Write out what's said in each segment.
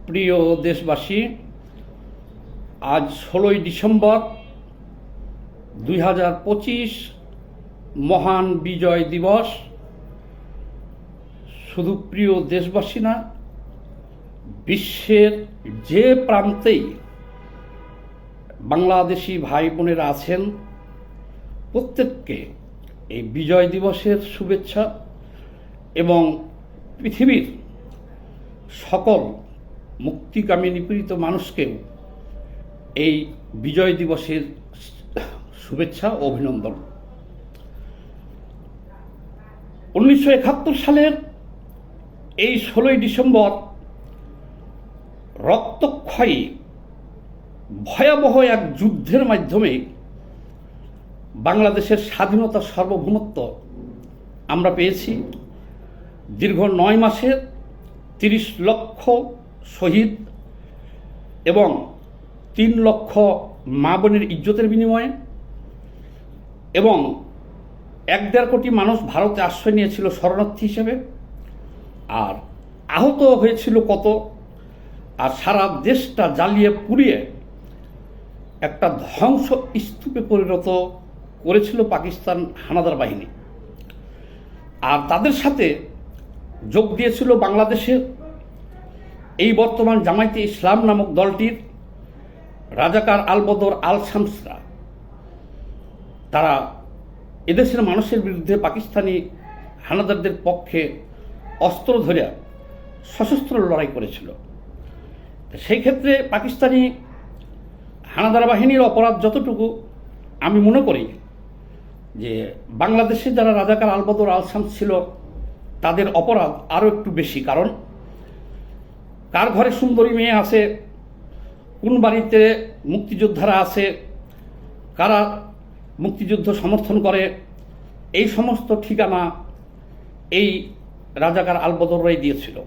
প্রিয় দেশবাসী, আজ 16ই ডিসেম্বর 2025 মহান বিজয় দিবস। শুধু প্রিয় দেশবাসী না, বিশ্বের যে প্রান্তেই বাংলাদেশি ভাই বোনেরা আছেন প্রত্যেককে এই বিজয় দিবসের শুভেচ্ছা এবং পৃথিবীর সকল মুক্তিকামী নিপীড়িত মানুষকেও এই বিজয় দিবসের শুভেচ্ছা ও অভিনন্দন। 1971 সালের এই 16ই ডিসেম্বর রক্তক্ষয়ী ভয়াবহ এক যুদ্ধের মাধ্যমে বাংলাদেশের স্বাধীনতা সার্বভৌমত্ব আমরা পেয়েছি। দীর্ঘ 9 মাসের 30 লক্ষ শহীদ এবং 3 লক্ষ মা বোনের ইজ্জতের বিনিময়ে এবং 1-1.5 কোটি মানুষ ভারতে আশ্রয় নিয়েছিল শরণার্থী হিসেবে, আর আহত হয়েছিল কত, আর সারা দেশটা জ্বালিয়ে পুড়িয়ে একটা ধ্বংস স্তূপে পরিণত করেছিল পাকিস্তান হানাদার বাহিনী। আর তাদের সাথে যোগ দিয়েছিল বাংলাদেশের এই বর্তমান জামায়াতে ইসলাম নামক দলটির রাজাকার আল বদর আল শামসরা। তারা এদেশের মানুষের বিরুদ্ধে পাকিস্তানি হানাদারদের পক্ষে অস্ত্র ধরে সশস্ত্র লড়াই করেছিল। সেই ক্ষেত্রে পাকিস্তানি হানাদার বাহিনীর অপরাধ যতটুকু, আমি মনে করি যে বাংলাদেশে যারা রাজাকার আল বদর আল শামস ছিল তাদের অপরাধ আরও একটু বেশি। কারণ কার ঘরে সুন্দরী মেয়ে আছে, কোন বাড়িতে মুক্তিযোদ্ধারা আছে, কারা মুক্তিযুদ্ধ সমর্থন করে, এই সমস্ত ঠিকানা এই রাজাকার আল বদররাই দিয়েছিল।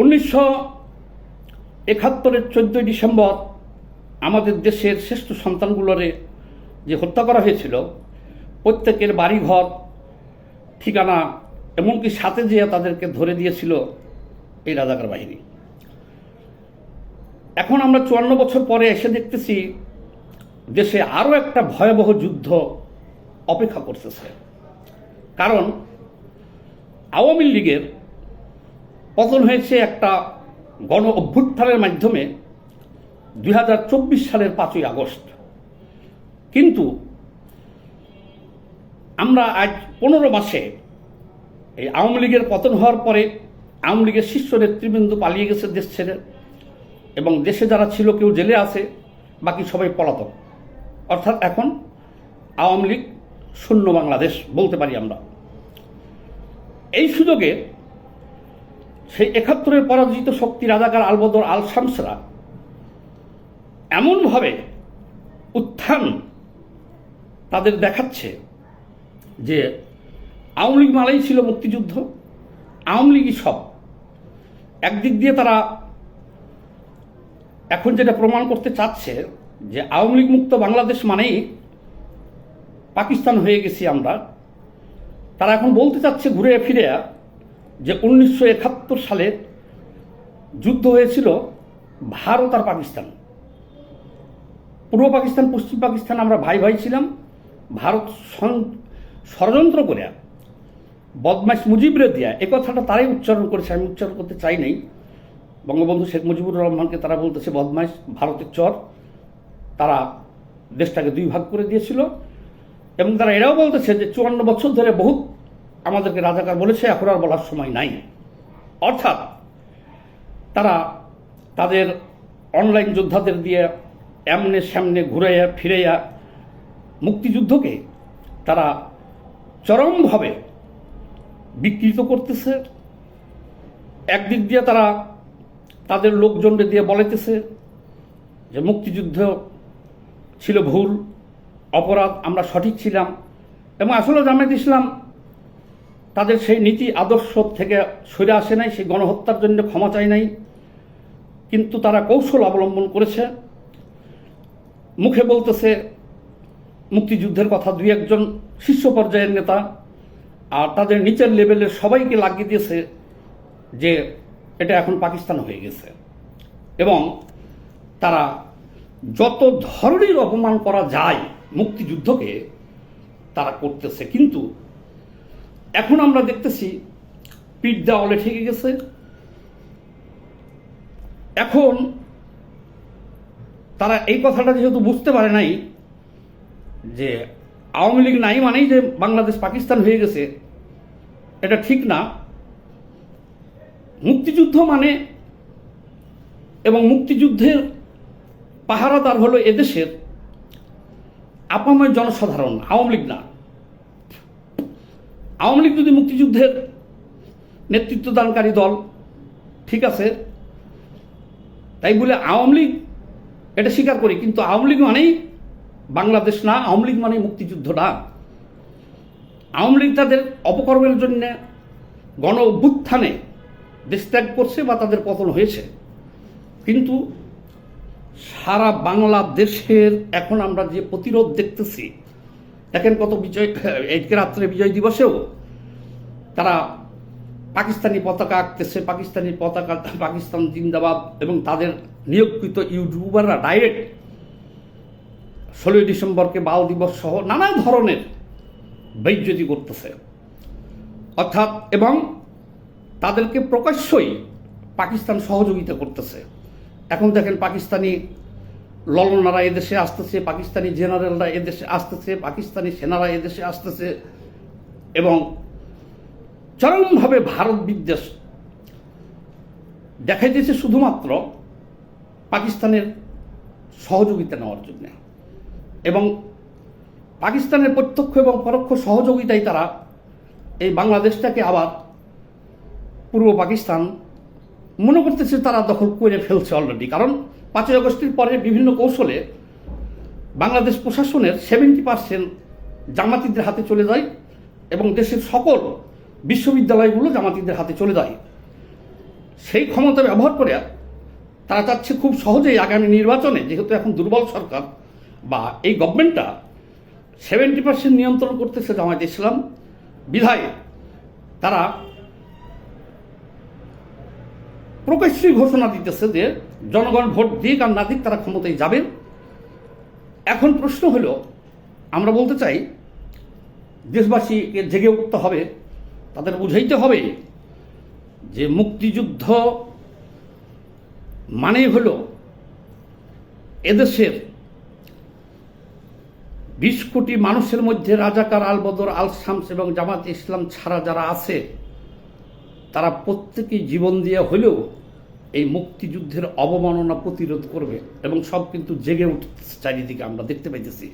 1971-এর 14ই ডিসেম্বর আমাদের দেশের শ্রেষ্ঠ সন্তানগুলোরে যে হত্যা করা হয়েছিল, প্রত্যেকের বাড়িঘর ঠিকানা এমনকি সাথে যেয়ে তাদেরকে ধরে দিয়েছিল এই রাজাকার বাহিনী। এখন আমরা 54 বছর পরে এসে দেখতেছি দেশে আরও একটা ভয়াবহ যুদ্ধ অপেক্ষা করতেছে। কারণ আওয়ামী লীগের পতন হয়েছে একটা গণ অভ্যুত্থানের মাধ্যমে 2024 সালের 5ই আগস্ট। কিন্তু আমরা আজ 15 মাসে এই আওয়ামী লীগের পতন হওয়ার পরে আওয়ামী লীগের শীর্ষ নেতৃবৃন্দ পালিয়ে গেছে দেশ ছেড়ে, এবং দেশে যারা ছিল কেউ জেলে আছে, বাকি সবাই পলাতক। অর্থাৎ এখন আওয়ামী লীগ শূন্য বাংলাদেশ বলতে পারি আমরা। এই সুযোগে সেই 71-এর পরাজিত শক্তি রাজাকার আল বদর আল শামসরা এমনভাবে উত্থান তাদের দেখাচ্ছে যে আওয়ামী লীগ মানেই ছিল মুক্তিযুদ্ধ, আওয়ামী লীগই সব। একদিক দিয়ে তারা এখন যেটা প্রমাণ করতে চাচ্ছে যে আওয়ামী লীগ মুক্ত বাংলাদেশ মানেই পাকিস্তান হয়ে গেছি আমরা। তারা এখন বলতে চাচ্ছে ঘুরে ফিরে যে 1971 সালে যুদ্ধ হয়েছিল ভারত আর পাকিস্তান। পূর্ব পাকিস্তান পশ্চিম পাকিস্তান আমরা ভাই ভাই ছিলাম। ভারত ষড়যন্ত্র করে বদমাইশ মুজিবরে দিয়া, এ কথাটা তারাই উচ্চারণ করেছে, আমি উচ্চারণ করতে চাই নাই। বঙ্গবন্ধু শেখ মুজিবুর রহমানকে তারা বলতেছে বদমাইশ, ভারতের চর। তারা দেশটাকে 2 ভাগ করে দিয়েছিল, এবং তারা এরাও বলতেছে যে 54 বছর ধরে বহুত আমাদেরকে রাজাকার বলেছে, এখন আর বলার সময় নাই। অর্থাৎ তারা তাদের অনলাইন যোদ্ধাদের দিয়ে এমনে সামনে ঘুরাইয়া ফিরাইয়া মুক্তিযুদ্ধকে তারা চরমভাবে বিকৃত করতেছে। একদিক দিয়ে তারা তাদের লোকজনদের দিয়ে বলেতেছে যে মুক্তিযুদ্ধ ছিল ভুল, অপরাধ, আমরা সঠিক ছিলাম। এবং আসলে জামায়াত ইসলাম তাদের সেই নীতি আদর্শ থেকে সরে আসে নাই, সেই গণহত্যার জন্য ক্ষমা চায় নাই, কিন্তু তারা কৌশল অবলম্বন করেছে। মুখে বলতেছে মুক্তিযুদ্ধের কথা 2-1 শীর্ষ পর্যায়ের নেতা, আর তাদের নিচের লেভেলের সবাইকে লাগিয়ে দিয়েছে যে এটা এখন পাকিস্তান হয়ে গেছে এবং তারা যত ধরনের অপমান করা যায় মুক্তিযুদ্ধকে তারা করতেছে। কিন্তু এখন আমরা দেখতেছি পিঠ দেওয়ালে ঠেকে গেছে। এখন তারা এই কথাটা যেহেতু বুঝতে পারে নাই যে আওয়ামী লীগ নাই মানেই যে বাংলাদেশ পাকিস্তান হয়ে গেছে, এটা ঠিক না। মুক্তিযুদ্ধ মানে এবং মুক্তিযুদ্ধের পাহারাদার হলো এদেশের আপামর জনসাধারণ, আওয়ামী লীগ না। আওয়ামী লীগ যদি মুক্তিযুদ্ধের নেতৃত্বদানকারী দল, ঠিক আছে, তাই বলে আওয়ামী লীগ এটা স্বীকার করি, কিন্তু আওয়ামী লীগ মানেই বাংলাদেশ না, আওয়ামী লীগ মানে মুক্তিযুদ্ধ না। আওয়ামী লীগ তাদের অপকর্মের জন্য গণ অভ্যুত্থানে দেশ ত্যাগ করছে বা তাদের পতন হয়েছে, কিন্তু সারা বাংলাদেশের এখন আমরা যে প্রতিরোধ দেখতেছি, দেখেন কত বিজয়, আজকে রাত্রে বিজয় দিবসেও তারা পাকিস্তানি পতাকা আঁকতেছে, পাকিস্তানি পতাকা, পাকিস্তান জিন্দাবাদ, এবং তাদের নিয়োগকৃত ইউটিউবাররা ডাইরেক্ট 16ই ডিসেম্বরকে বাল দিবস সহ নানা ধরনের বেইজ্জতি করতেছে অর্থাৎ, এবং তাদেরকে প্রকাশ্যই পাকিস্তান সহযোগিতা করতেছে। এখন দেখেন পাকিস্তানি ললনারা এদেশে আসতেছে, পাকিস্তানি জেনারেলরা এদেশে আসতেছে, পাকিস্তানি সেনারা এদেশে আসতেছে এবং চরমভাবে ভারত বিদ্বেষ দেখাইতেছে শুধুমাত্র পাকিস্তানের সহযোগিতা নেওয়ার জন্য। এবং পাকিস্তানের প্রত্যক্ষ এবং পরোক্ষ সহযোগিতায় তারা এই বাংলাদেশটাকে আবার পূর্ব পাকিস্তান মনে করতেছে তারা দখল করে ফেলছে অলরেডি। কারণ 5ই আগস্টের পরে বিভিন্ন কৌশলে বাংলাদেশ প্রশাসনের 70% জামাতিদের হাতে চলে যায় এবং দেশের সকল বিশ্ববিদ্যালয়গুলো জামাতিদের হাতে চলে যায়। সেই ক্ষমতা ব্যবহার করে তারা চাচ্ছে খুব সহজেই আগামী নির্বাচনে, যেহেতু এখন দুর্বল সরকার বা এই গভর্নমেন্টটা 70% নিয়ন্ত্রণ করতেছে জামায়াতে ইসলাম, বিধায় তারা প্রকাশ্যই ঘোষণা দিতেছে যে জনগণ ভোট দিক আর না দিক তারা ক্ষমতায় যাবেন। এখন প্রশ্ন হলো, আমরা বলতে চাই দেশবাসীকে জেগে উঠতে হবে, তাদের বুঝাইতে হবে যে মুক্তিযুদ্ধ মানেই হলো এদেশের 20 কোটি মানুষের মধ্যে রাজাকার, আল বদর, আল শামস এবং জামাতে ইসলাম ছাড়া যারা আছে তারা প্রত্যেকেই জীবন দিয়ে হলেও এই মুক্তিযুদ্ধের অবমাননা প্রতিরোধ করবে এবং সব কিন্তু জেগে উঠতেছে চারিদিকে আমরা দেখতে পাইতেছি।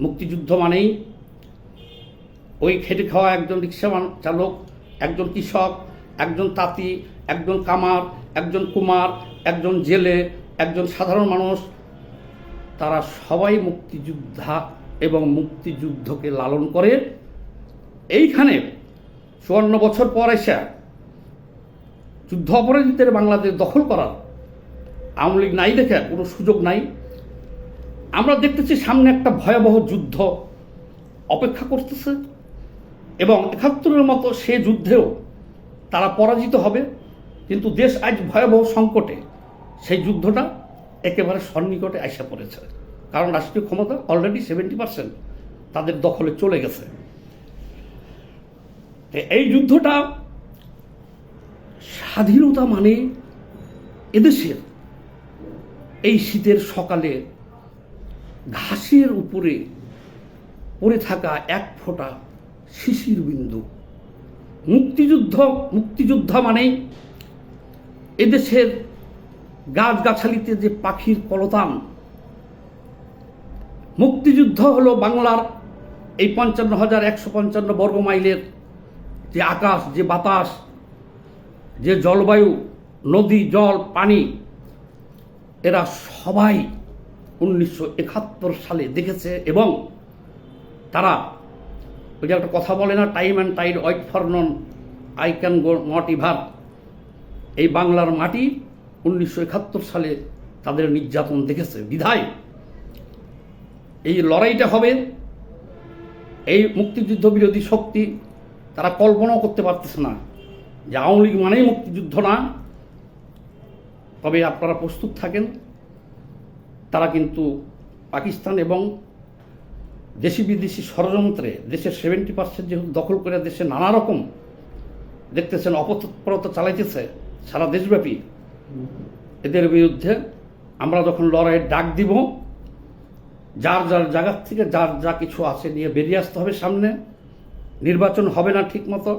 মুক্তিযুদ্ধ মানেই ওই খেটে খাওয়া একজন রিক্সা চালক, একজন কৃষক, একজন তাঁতি, একজন কামার, একজন কুমার, একজন জেলে, একজন সাধারণ মানুষ, তারা সবাই মুক্তিযোদ্ধা এবং মুক্তিযুদ্ধকে লালন করে। এইখানে 54 বছর পর এসে যুদ্ধ অপরাধীদের বাংলাদেশ দখল করার আওয়ামী লীগ নাই দেখে কোনো সুযোগ নাই। আমরা দেখতেছি সামনে একটা ভয়াবহ যুদ্ধ অপেক্ষা করতেছে এবং 71-এর মতো সে যুদ্ধেও তারা পরাজিত হবে, কিন্তু দেশ আজ ভয়াবহ সংকটে সেই যুদ্ধটা একেবারে সন্নিকটে আইসা পড়েছে। কারণ রাষ্ট্রীয় ক্ষমতা অলরেডি 70% তাদের দখলে চলে গেছে। এই যুদ্ধটা স্বাধীনতা মানে এদেশের এই শীতের সকালে ঘাসের উপরে পড়ে থাকা এক ফোঁটা শিশির বিন্দু। মুক্তিযোদ্ধা মানেই এদেশের গাছগাছালিতে যে পাখির কলতান। মুক্তিযুদ্ধ হলো বাংলার এই 55,155 বর্গ মাইলের যে আকাশ, যে বাতাস, যে জলবায়ু, নদী, জল, পানি, এরা সবাই 1971 সালে দেখেছে এবং তারা ওই যে একটা কথা বলে না, time and tide wait for none, I can go not ever. এই বাংলার মাটি 1971 সালে তাদের নির্যাতন দেখেছে বিধায় এই লড়াইটা হবে। এই মুক্তিযুদ্ধ বিরোধী শক্তি তারা কল্পনাও করতে পারতেছে না যে আওয়ামী লীগ মানেই মুক্তিযুদ্ধ না, তবে আপনারা প্রস্তুত থাকেন। তারা কিন্তু পাকিস্তান এবং দেশি বিদেশি ষড়যন্ত্রে দেশের 70% যেহেতু দখল করে দেশে নানা রকম দেখতেছেন অপতৎপরতা চালাইতেছে সারা দেশব্যাপী, এদের বিরুদ্ধে আমরা যখন লড়াইয়ের ডাক দিব, যার যার জায়গার থেকে যার যা কিছু আছে নিয়ে বেরিয়ে আসতে হবে সামনে। নির্বাচন হবে না ঠিক মতো,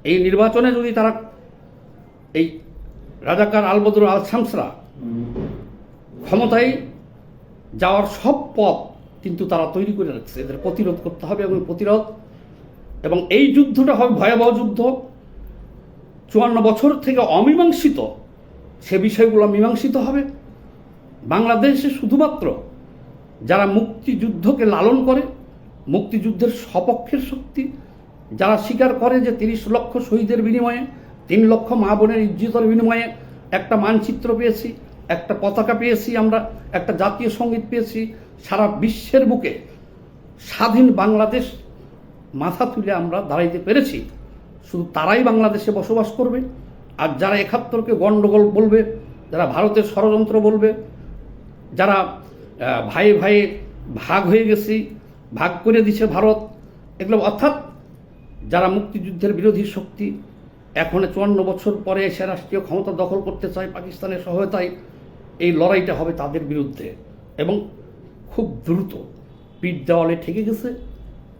এই নির্বাচনে যদি তারা এই রাজাকার আলবদর আল শামসরা ক্ষমতায় যাওয়ার সব পথ কিন্তু তারা তৈরি করে রাখছে, এদের প্রতিরোধ করতে হবে এবং এই যুদ্ধটা হবে ভয়াবহ যুদ্ধ। 54 বছর থেকে অমীমাংসিত সে বিষয়গুলো মীমাংসিত হবে। বাংলাদেশে শুধুমাত্র যারা মুক্তিযুদ্ধকে লালন করে, মুক্তিযুদ্ধের সপক্ষের শক্তি, যারা স্বীকার করে যে 30 লক্ষ শহীদের বিনিময়ে 3 লক্ষ মা বোনের ইজ্জতের বিনিময়ে একটা মানচিত্র পেয়েছি, একটা পতাকা পেয়েছি, আমরা একটা জাতীয় সঙ্গীত পেয়েছি, সারা বিশ্বের বুকে স্বাধীন বাংলাদেশ মাথা তুলে আমরা দাঁড়াইতে পেরেছি, শুধু তারাই বাংলাদেশে বসবাস করবে। আর যারা 71কে গণ্ডগোল বলবে, যারা ভারতের ষড়যন্ত্র বলবে, যারা ভাইয়ে ভাইয়ে ভাগ হয়ে গেছি, ভাগ করে দিছে ভারত, এগুলো অর্থাৎ যারা মুক্তিযুদ্ধের বিরোধী শক্তি এখন 54 বছর পরে এসে রাষ্ট্রীয় ক্ষমতা দখল করতে চায় পাকিস্তানের সহায়তায়, এই লড়াইটা হবে তাদের বিরুদ্ধে এবং খুব দ্রুত পিঠ দেওয়ালে ঠেকে গেছে।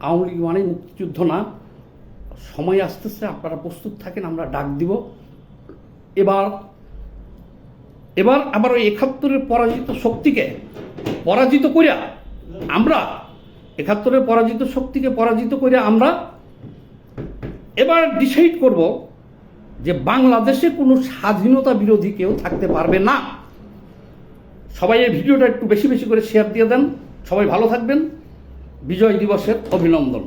আওয়ামী লীগ মানে মুক্তিযুদ্ধ না, সময় আসতেছে, আপনারা প্রস্তুত থাকেন, আমরা ডাক দিব। এবার আবার ওই 71-এর পরাজিত শক্তিকে পরাজিত করিয়া আমরা 71-এর পরাজিত শক্তিকে পরাজিত করিয়া আমরা এবার ডিসাইড করব যে বাংলাদেশে কোনো স্বাধীনতা বিরোধী কেউ থাকতে পারবে না। সবাই এই ভিডিওটা একটু বেশি বেশি করে শেয়ার দিয়ে দেন। সবাই ভালো থাকবেন। বিজয় দিবসের অভিনন্দন।